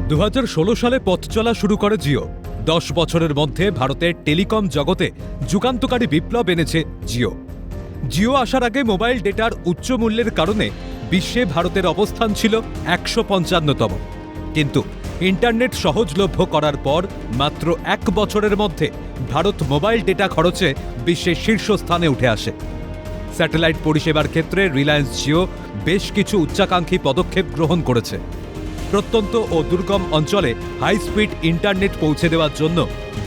2016 সালে পথ চলা শুরু করে জিও। 10 বছরের মধ্যে ভারতের টেলিকম জগতে যুগান্তকারী বিপ্লব এনেছে জিও। জিও আসার আগে মোবাইল ডেটার উচ্চ মূল্যের কারণে বিশ্বে ভারতের অবস্থান ছিল 155তম। কিন্তু ইন্টারনেট সহজলভ্য করার পর মাত্র 1 বছরের মধ্যে ভারত মোবাইল ডেটা খরচে বিশ্বের শীর্ষস্থানে উঠে আসে। স্যাটেলাইট পরিষেবার ক্ষেত্রে রিলায়েন্স জিও বেশ কিছু উচ্চাকাঙ্ক্ষী পদক্ষেপ গ্রহণ করেছে। প্রত্যন্ত ও দুর্গম অঞ্চলে হাই স্পিড ইন্টারনেট পৌঁছে দেওয়ার জন্য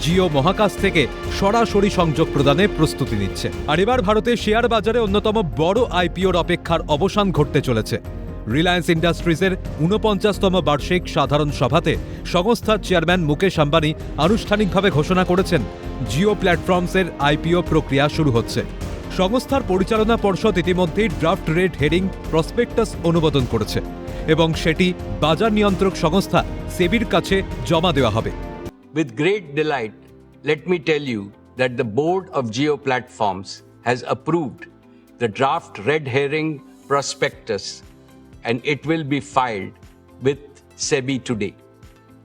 জিও মহাকাশ থেকে সরাসরি সংযোগ প্রদানে প্রস্তুতি নিচ্ছে। আর এবার ভারতের শেয়ার বাজারে অন্যতম বড় আইপিওর অপেক্ষার অবসান ঘটতে চলেছে। রিলায়েন্স ইন্ডাস্ট্রিজের 49তম বার্ষিক সাধারণ সভাতে সংস্থার চেয়ারম্যান মুকেশ আম্বানি আনুষ্ঠানিকভাবে ঘোষণা করেছেন, জিও প্ল্যাটফর্মসের আইপিও প্রক্রিয়া শুরু হচ্ছে। সংস্থার পরিচালনা পর্ষদ ইতিমধ্যেই ড্রাফট রেড হেরিং প্রসপেক্টাস অনুমোদন করেছে এবং সেটি বাজার নিয়ন্ত্রক সংস্থা সেবির কাছে জমা দেওয়া হবে। With great delight, let me tell you that the board of Jio Platforms has approved the draft red herring prospectus and it will be filed with SEBI today.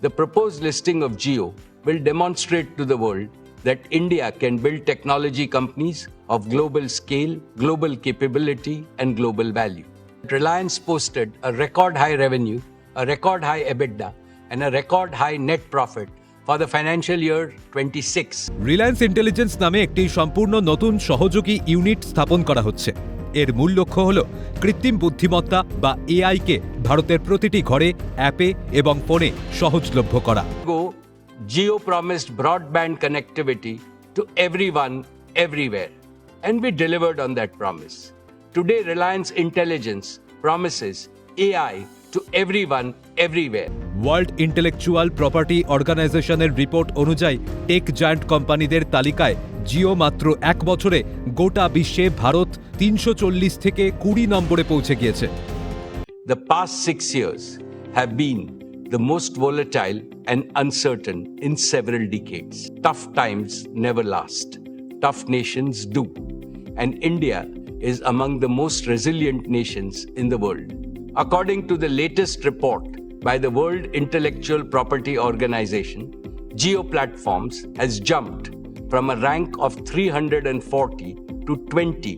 The proposed listing of Jio will demonstrate to the world that India can build technology companies of global scale, global capability and global value. Reliance posted a record high revenue, a record high EBITDA and a record high net profit for the financial year 26. Reliance intelligence নামে একটি সম্পূর্ণ নতুন সহযোগী unit স্থাপন করা হচ্ছে। এর মূল লক্ষ্য হল কৃত্রিম বুদ্ধিমত্তা বা এআই কে ভারতের প্রতিটি ঘরে, অ্যাপে এবং ফোনে সহজলভ্য করা। Jio promised broadband connectivity to everyone, everywhere, and we delivered on that promise. Today, Reliance Intelligence promises AI to everyone, everywhere. World intellectual property অর্গানাইজেশনের রিপোর্ট অনুযায়ী টেক জায়ান্ট কোম্পানিদের তালিকায় জিও মাত্র 1 বছরে গোটা বিশ্বে ভারত 340 থেকে 20 নম্বরে পৌঁছে গিয়েছে। The past 6 years have been the most volatile and uncertain in several decades. Tough times never last. Tough nations do. And India is among the most resilient nations in the world. According to the latest report by the World Intellectual Property Organization, Jio Platforms has jumped from a rank of 340 to 20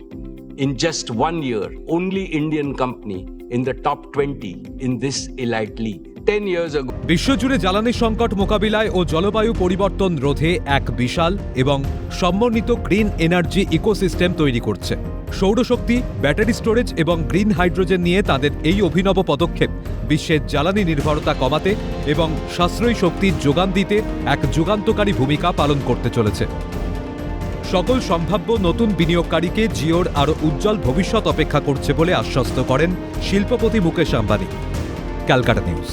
in just 1 year. Only Indian company in the top 20 in this elite league. 10 years ago, বিশ্বজুড়ে জ্বালানি সংকট মোকাবিলায় ও জলবায়ু পরিবর্তন রোধে এক বিশাল এবং সমন্বিত গ্রিন এনার্জি ইকোসিস্টেম তৈরি করছে। সৌরশক্তি, ব্যাটারি স্টোরেজ এবং গ্রিন হাইড্রোজেন নিয়ে তাদের এই অভিনব পদক্ষেপ বিশ্বের জ্বালানি নির্ভরতা কমাতে এবং সাশ্রয়ী শক্তির যোগান দিতে এক যুগান্তকারী ভূমিকা পালন করতে চলেছে। সকল সম্ভাব্য নতুন বিনিয়োগকারীকে জিওর আরও উজ্জ্বল ভবিষ্যৎ অপেক্ষা করছে বলে আশ্বস্ত করেন শিল্পপতি মুকেশ আম্বানি। ক্যালকাটা নিউজ।